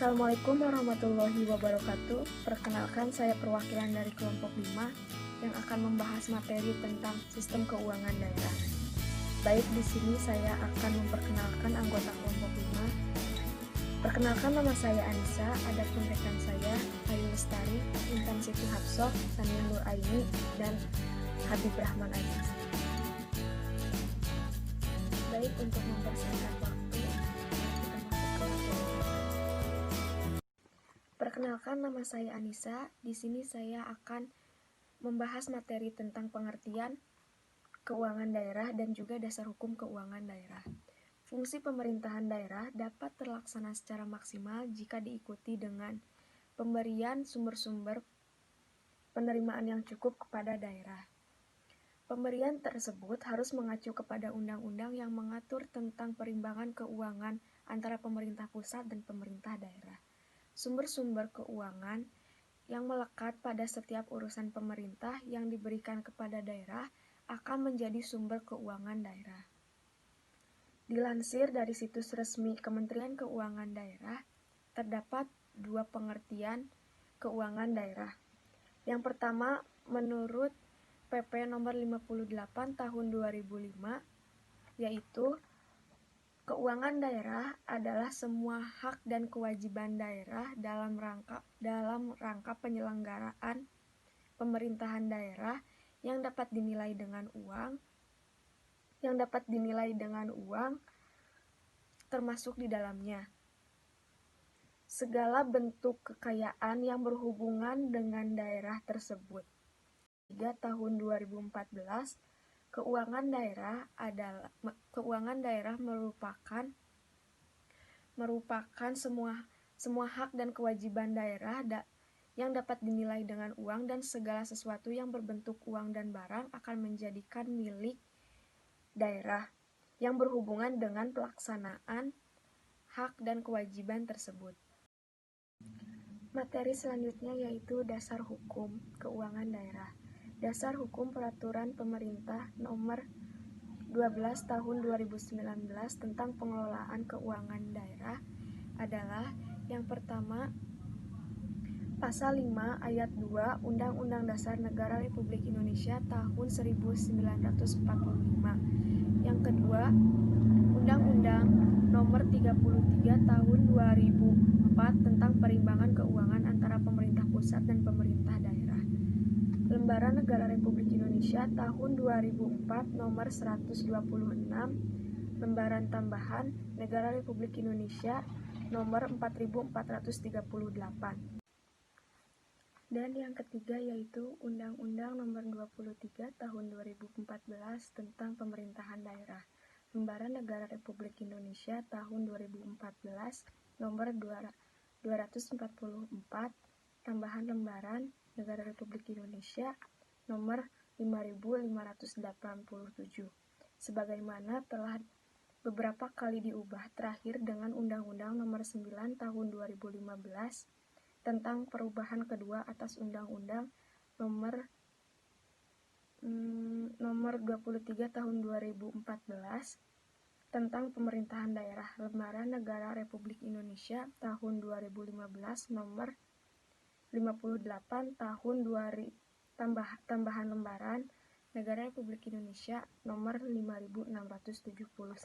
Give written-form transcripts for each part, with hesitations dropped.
Assalamualaikum warahmatullahi wabarakatuh. Perkenalkan, saya perwakilan dari kelompok 5 yang akan membahas materi tentang sistem keuangan daerah. Baik, di sini saya akan memperkenalkan anggota kelompok 5. Perkenalkan, nama saya Anissa, adapun rekan saya Ayu Lestari, Intan Siti Hapsoh, Sania Nur Aini, dan Habib Rahman Aziz. Baik, untuk mempersingkat waktu, kita masuk ke materi. Perkenalkan, nama saya Anissa. Di sini saya akan membahas materi tentang pengertian keuangan daerah dan juga dasar hukum keuangan daerah. Fungsi pemerintahan daerah dapat terlaksana secara maksimal jika diikuti dengan pemberian sumber-sumber penerimaan yang cukup kepada daerah. Pemberian tersebut harus mengacu kepada undang-undang yang mengatur tentang perimbangan keuangan antara pemerintah pusat dan pemerintah daerah. Sumber-sumber keuangan yang melekat pada setiap urusan pemerintah yang diberikan kepada daerah akan menjadi sumber keuangan daerah. Dilansir dari situs resmi Kementerian Keuangan Daerah, terdapat dua pengertian keuangan daerah. Yang pertama, menurut PP nomor 58 tahun 2005, yaitu keuangan daerah adalah semua hak dan kewajiban daerah dalam rangka penyelenggaraan pemerintahan daerah yang dapat dinilai dengan uang termasuk di dalamnya segala bentuk kekayaan yang berhubungan dengan daerah tersebut. 3 tahun 2014, keuangan daerah merupakan semua hak dan kewajiban daerah yang dapat dinilai dengan uang, dan segala sesuatu yang berbentuk uang dan barang akan menjadikan milik daerah yang berhubungan dengan pelaksanaan hak dan kewajiban tersebut. Materi selanjutnya yaitu dasar hukum keuangan daerah. Dasar hukum peraturan pemerintah nomor 12 tahun 2019 tentang pengelolaan keuangan daerah adalah yang pertama, Pasal 5 Ayat 2 Undang-Undang Dasar Negara Republik Indonesia tahun 1945. Yang kedua, Undang-Undang Nomor 33 Tahun 2004 tentang perimbangan keuangan antara pemerintah pusat dan pemerintah daerah. Lembaran Negara Republik Indonesia tahun 2004 Nomor 126, Lembaran Tambahan Negara Republik Indonesia Nomor 4438. Dan yang ketiga yaitu Undang-Undang Nomor 23 Tahun 2014 tentang Pemerintahan Daerah. Lembaran Negara Republik Indonesia tahun 2014 Nomor 244, Tambahan Lembaran Negara Republik Indonesia Nomor 5587, sebagaimana telah beberapa kali diubah, terakhir dengan Undang-Undang Nomor 9 Tahun 2015 tentang perubahan kedua atas Undang-Undang Nomor 23 Tahun 2014 tentang Pemerintahan Daerah. Lembaran Negara Republik Indonesia tahun 2015 Nomor 58 Tahun 2000 tambahan Lembaran Negara Republik Indonesia Nomor 5679.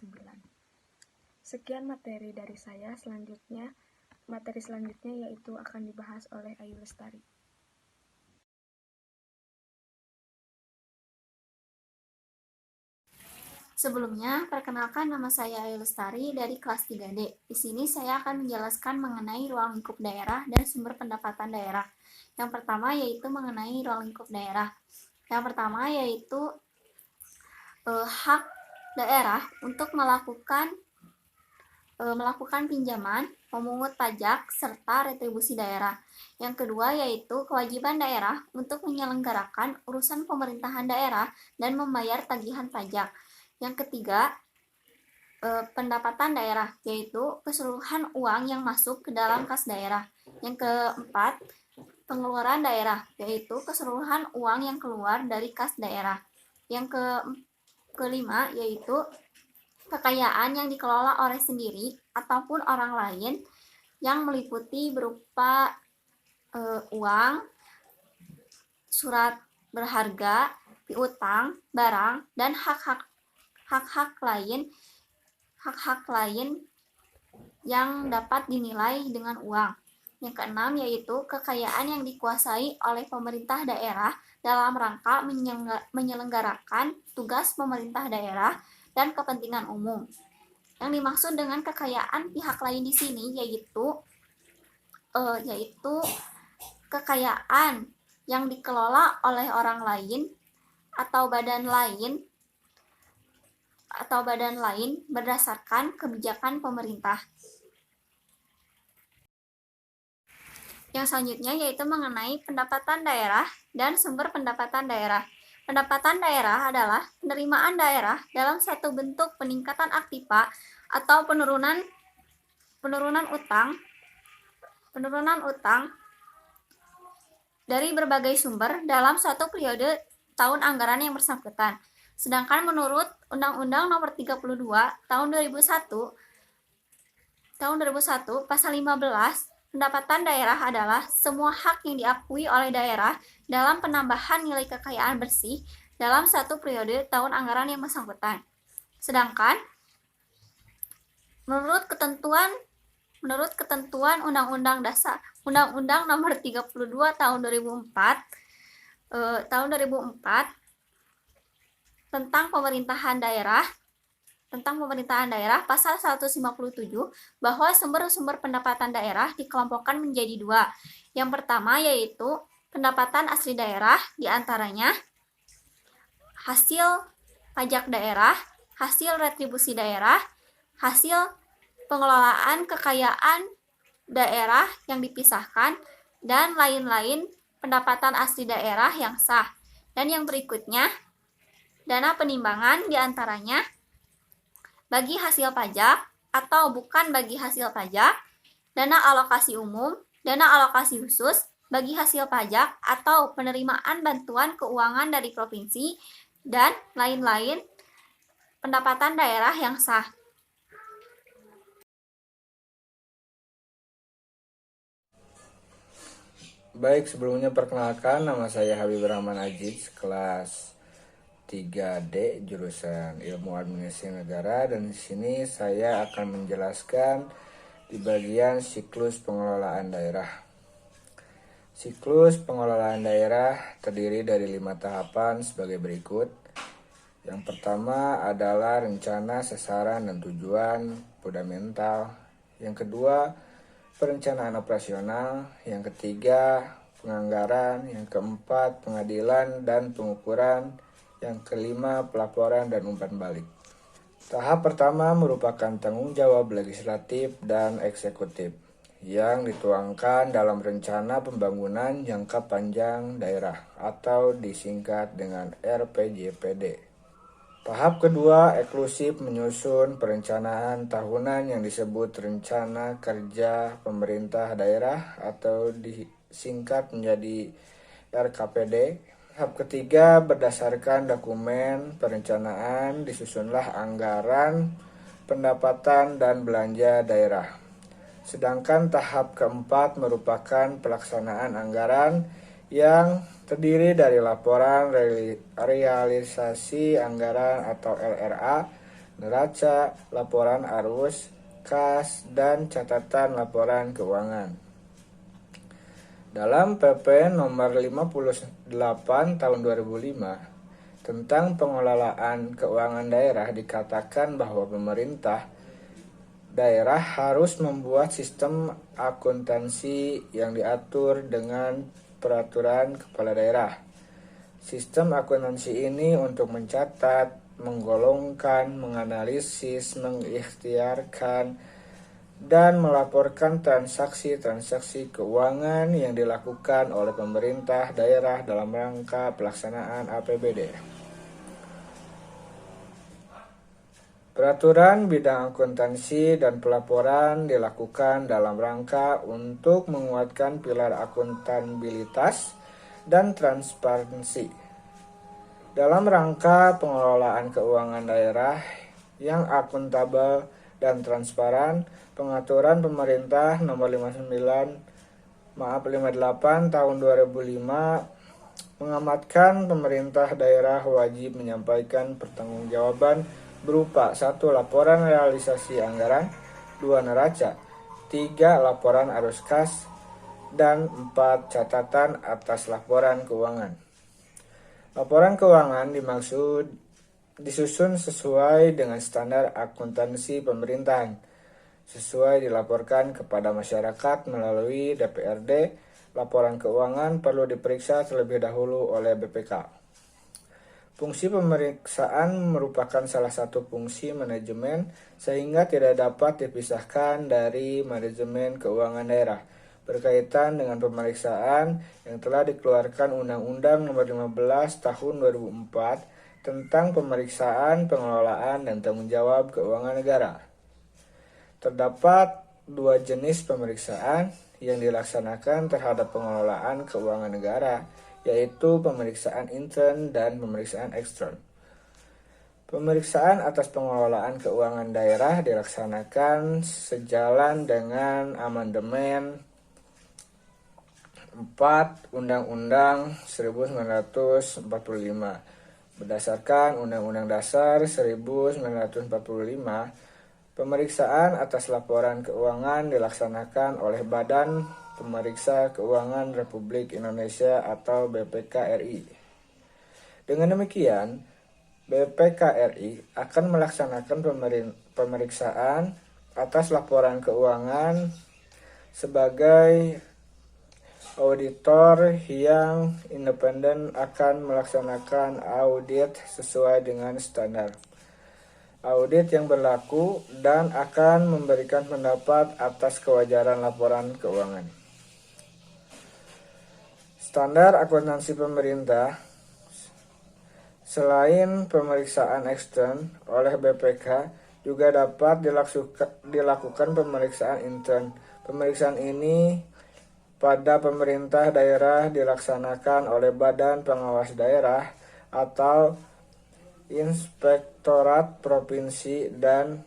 Sekian materi dari saya. Materi selanjutnya yaitu akan dibahas oleh Ayu Lestari. Sebelumnya, perkenalkan, nama saya Ayu Lestari dari kelas 3D. Di sini saya akan menjelaskan mengenai ruang lingkup daerah dan sumber pendapatan daerah. Yang pertama yaitu mengenai ruang lingkup daerah. Yang pertama yaitu hak daerah untuk melakukan pinjaman, memungut pajak, serta retribusi daerah. Yang kedua yaitu kewajiban daerah untuk menyelenggarakan urusan pemerintahan daerah dan membayar tagihan pajak. Yang ketiga, pendapatan daerah, yaitu keseluruhan uang yang masuk ke dalam kas daerah. Yang keempat, pengeluaran daerah, yaitu keseluruhan uang yang keluar dari kas daerah. Yang kelima yaitu kekayaan yang dikelola oleh sendiri ataupun orang lain yang meliputi berupa uang, surat berharga, piutang, barang, dan hak-hak lain yang dapat dinilai dengan uang. Yang keenam yaitu kekayaan yang dikuasai oleh pemerintah daerah dalam rangka menyelenggarakan tugas pemerintah daerah dan kepentingan umum. Yang dimaksud dengan kekayaan pihak lain di sini yaitu kekayaan yang dikelola oleh orang lain atau badan lain berdasarkan kebijakan pemerintah. Yang selanjutnya yaitu mengenai pendapatan daerah dan sumber pendapatan daerah. Pendapatan daerah adalah penerimaan daerah dalam satu bentuk peningkatan aktiva atau penurunan utang dari berbagai sumber dalam suatu periode tahun anggaran yang bersangkutan. Sedangkan menurut Undang-Undang Nomor 32 Tahun 2001 Pasal 15, pendapatan daerah adalah semua hak yang diakui oleh daerah dalam penambahan nilai kekayaan bersih dalam satu periode tahun anggaran yang bersangkutan. Sedangkan menurut ketentuan Undang-Undang Nomor 32 Tahun 2004 tentang pemerintahan daerah pasal 157 bahwa sumber-sumber pendapatan daerah dikelompokkan menjadi dua. Yang pertama yaitu pendapatan asli daerah, diantaranya hasil pajak daerah, hasil retribusi daerah, hasil pengelolaan kekayaan daerah yang dipisahkan, dan lain-lain pendapatan asli daerah yang sah. Dan yang berikutnya, dana penimbangan, diantaranya bagi hasil pajak atau bukan bagi hasil pajak, dana alokasi umum, dana alokasi khusus bagi hasil pajak atau penerimaan bantuan keuangan dari provinsi, dan lain-lain pendapatan daerah yang sah. Baik, sebelumnya perkenalkan, nama saya Habib Rahman Aziz, kelas 3D jurusan Ilmu Administrasi Negara, dan di sini saya akan menjelaskan di bagian siklus pengelolaan daerah. Siklus pengelolaan daerah terdiri dari 5 tahapan sebagai berikut. Yang pertama adalah rencana, sasaran, dan tujuan fundamental. Yang kedua, perencanaan operasional. Yang ketiga, penganggaran. Yang keempat, pengadilan dan pengukuran. Yang kelima, pelaporan dan umpan balik. Tahap pertama merupakan tanggung jawab legislatif dan eksekutif yang dituangkan dalam rencana pembangunan jangka panjang daerah atau disingkat dengan RPJPD. Tahap kedua, eksklusif menyusun perencanaan tahunan yang disebut Rencana Kerja Pemerintah Daerah atau disingkat menjadi RKPD. Tahap ketiga, berdasarkan dokumen perencanaan disusunlah anggaran, pendapatan, dan belanja daerah. Sedangkan tahap keempat merupakan pelaksanaan anggaran yang terdiri dari laporan realisasi anggaran atau LRA, neraca, laporan arus, kas, dan catatan laporan keuangan. Dalam PP nomor 58 tahun 2005 tentang pengelolaan keuangan daerah dikatakan bahwa pemerintah daerah harus membuat sistem akuntansi yang diatur dengan peraturan kepala daerah. Sistem akuntansi ini untuk mencatat, menggolongkan, menganalisis, mengikhtiarkan, dan melaporkan transaksi-transaksi keuangan yang dilakukan oleh pemerintah daerah dalam rangka pelaksanaan APBD. Peraturan bidang akuntansi dan pelaporan dilakukan dalam rangka untuk menguatkan pilar akuntabilitas dan transparansi. Dalam rangka pengelolaan keuangan daerah yang akuntabel dan transparan. Pengaturan Pemerintah Nomor 58 Tahun 2005 mengamatkan pemerintah daerah wajib menyampaikan pertanggungjawaban berupa 1. Laporan realisasi anggaran, 2. Neraca, 3. Laporan arus kas, dan 4. Catatan atas laporan keuangan. Laporan keuangan dimaksud disusun sesuai dengan standar akuntansi pemerintahan, sesuai dilaporkan kepada masyarakat melalui DPRD. Laporan keuangan perlu diperiksa terlebih dahulu oleh BPK. Fungsi pemeriksaan merupakan salah satu fungsi manajemen sehingga tidak dapat dipisahkan dari manajemen keuangan daerah. Berkaitan dengan pemeriksaan yang telah dikeluarkan Undang-Undang Nomor 15 Tahun 2004 tentang pemeriksaan, pengelolaan, dan tanggung jawab keuangan negara. Terdapat 2 jenis pemeriksaan yang dilaksanakan terhadap pengelolaan keuangan negara, yaitu pemeriksaan intern dan pemeriksaan ekstern. Pemeriksaan atas pengelolaan keuangan daerah dilaksanakan sejalan dengan amandemen 4 Undang-Undang 1945. Berdasarkan Undang-Undang Dasar 1945, pemeriksaan atas laporan keuangan dilaksanakan oleh Badan Pemeriksa Keuangan Republik Indonesia atau BPK-RI. Dengan demikian, BPK-RI akan melaksanakan pemeriksaan atas laporan keuangan sebagai auditor yang independen akan melaksanakan audit sesuai dengan standar audit yang berlaku dan akan memberikan pendapat atas kewajaran laporan keuangan. Standar akuntansi pemerintah. Selain pemeriksaan ekstern oleh BPK, juga dapat dilakukan pemeriksaan intern. Pemeriksaan ini pada pemerintah daerah dilaksanakan oleh Badan Pengawas Daerah atau Inspektorat Provinsi dan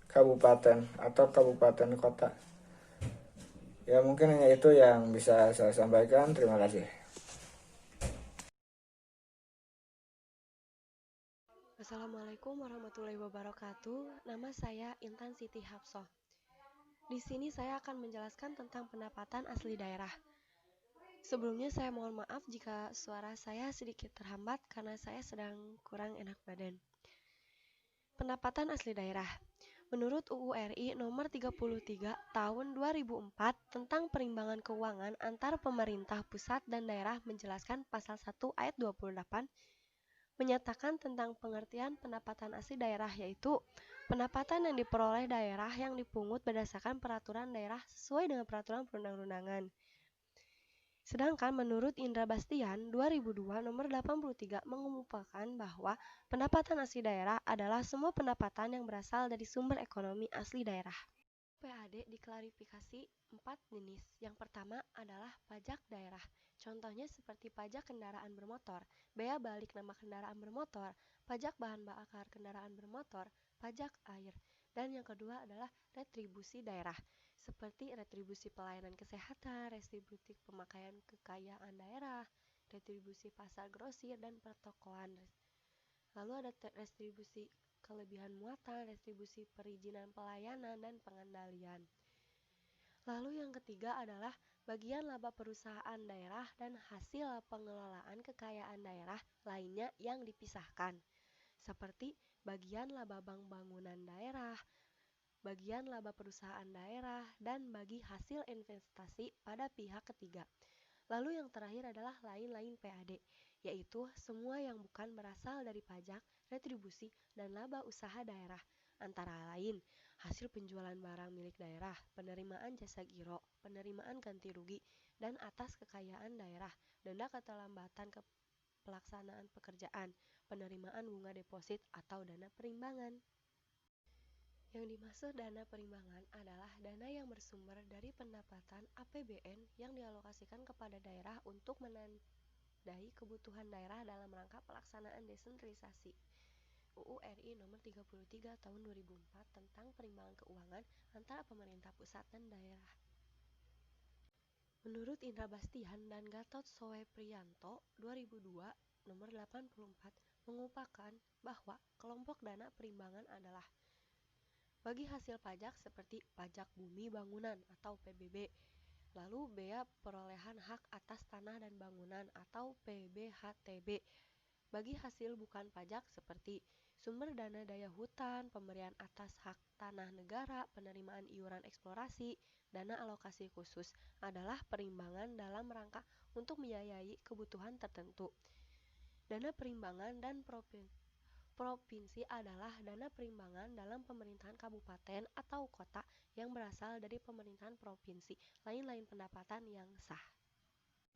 Kabupaten atau Kabupaten Kota. Ya, mungkin hanya itu yang bisa saya sampaikan. Terima kasih. Assalamualaikum warahmatullahi wabarakatuh. Nama saya Intan Siti Hapsoh. Di sini saya akan menjelaskan tentang pendapatan asli daerah. Sebelumnya saya mohon maaf jika suara saya sedikit terhambat karena saya sedang kurang enak badan. Pendapatan asli daerah. Menurut UU RI nomor 33 tahun 2004 tentang perimbangan keuangan antar pemerintah pusat dan daerah menjelaskan pasal 1 ayat 28 menyatakan tentang pengertian pendapatan asli daerah, yaitu pendapatan yang diperoleh daerah yang dipungut berdasarkan peraturan daerah sesuai dengan peraturan perundang-undangan. Sedangkan menurut Indra Bastian 2002 nomor 83 mengemukakan bahwa pendapatan asli daerah adalah semua pendapatan yang berasal dari sumber ekonomi asli daerah. PAD diklarifikasi 4 jenis. Yang pertama adalah pajak daerah. Contohnya seperti pajak kendaraan bermotor, bea balik nama kendaraan bermotor, pajak bahan bakar kendaraan bermotor, pajak air. Dan yang kedua adalah retribusi daerah, seperti retribusi pelayanan kesehatan, retribusi pemakaian kekayaan daerah, retribusi pasar grosir dan pertokoan. Lalu ada retribusi kelebihan muatan, retribusi perizinan pelayanan, dan pengendalian. Lalu yang ketiga adalah bagian laba perusahaan daerah dan hasil pengelolaan kekayaan daerah lainnya yang dipisahkan, seperti bagian laba bank bangunan daerah, bagian laba perusahaan daerah, dan bagi hasil investasi pada pihak ketiga. Lalu yang terakhir adalah lain-lain PAD, yaitu semua yang bukan berasal dari pajak, retribusi, dan laba usaha daerah, antara lain hasil penjualan barang milik daerah, penerimaan jasa giro, penerimaan ganti rugi, dan atas kekayaan daerah, denda keterlambatan pelaksanaan pekerjaan, penerimaan bunga deposit atau dana perimbangan. Yang dimaksud dana perimbangan adalah dana yang bersumber dari pendapatan APBN yang dialokasikan kepada daerah untuk menandai kebutuhan daerah dalam rangka pelaksanaan desentralisasi. UU RI nomor 33 tahun 2004 tentang perimbangan keuangan antara pemerintah pusat dan daerah. Menurut Indra Bastian dan Gatot Soepriyanto 2002 nomor 84 mengupakan bahwa kelompok dana perimbangan adalah bagi hasil pajak seperti pajak bumi bangunan atau PBB, lalu bea perolehan hak atas tanah dan bangunan atau PBHTB, bagi hasil bukan pajak seperti sumber dana daya hutan, pemberian atas hak tanah negara, penerimaan iuran eksplorasi, dana alokasi khusus adalah perimbangan dalam rangka untuk membiayai kebutuhan tertentu. Dana perimbangan dan provinsi adalah dana perimbangan dalam pemerintahan kabupaten atau kota yang berasal dari pemerintahan provinsi, lain-lain pendapatan yang sah.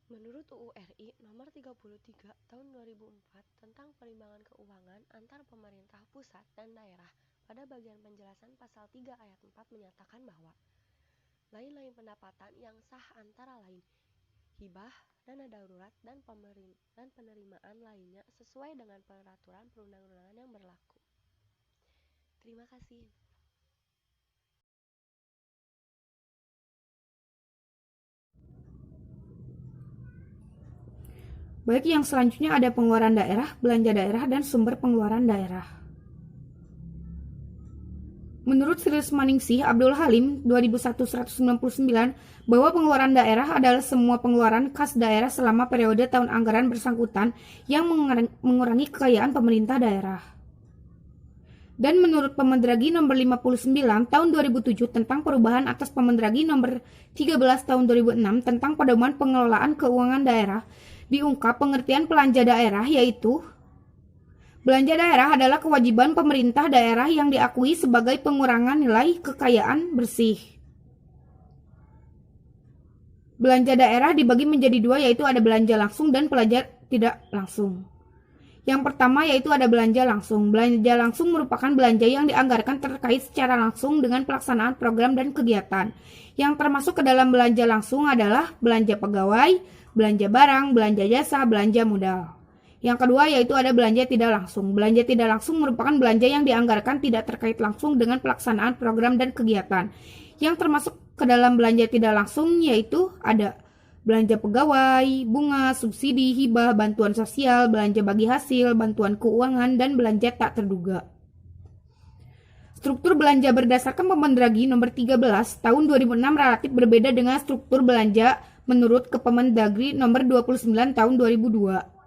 Menurut UU RI nomor 33 tahun 2004 tentang perimbangan keuangan antar pemerintah pusat dan daerah, pada bagian penjelasan pasal 3 ayat 4 menyatakan bahwa lain-lain pendapatan yang sah antara lain hibah, dana darurat, dan penerimaan lainnya sesuai dengan peraturan perundang-undangan yang berlaku. Terima kasih. Baik, yang selanjutnya ada pengeluaran daerah, belanja daerah, dan sumber pengeluaran daerah. Menurut Sri Maningsih Abdul Halim 2001-199 bahwa pengeluaran daerah adalah semua pengeluaran kas daerah selama periode tahun anggaran bersangkutan yang mengurangi kekayaan pemerintah daerah. Dan menurut Pemendragi nomor 59 tahun 2007 tentang perubahan atas Pemendragi nomor 13 tahun 2006 tentang pedoman pengelolaan keuangan daerah, diungkap pengertian belanja daerah yaitu belanja daerah adalah kewajiban pemerintah daerah yang diakui sebagai pengurangan nilai kekayaan bersih. Belanja daerah dibagi menjadi dua, yaitu ada belanja langsung dan belanja tidak langsung. Yang pertama yaitu ada belanja langsung. Belanja langsung merupakan belanja yang dianggarkan terkait secara langsung dengan pelaksanaan program dan kegiatan. Yang termasuk ke dalam belanja langsung adalah belanja pegawai, belanja barang, belanja jasa, belanja modal. Yang kedua yaitu ada belanja tidak langsung. Belanja tidak langsung merupakan belanja yang dianggarkan tidak terkait langsung dengan pelaksanaan program dan kegiatan. Yang termasuk ke dalam belanja tidak langsung yaitu ada belanja pegawai, bunga, subsidi, hibah, bantuan sosial, belanja bagi hasil, bantuan keuangan, dan belanja tak terduga. Struktur belanja berdasarkan Pemendragi nomor 13 tahun 2006 relatif berbeda dengan struktur belanja menurut Kepemendagri nomor 29 tahun 2002.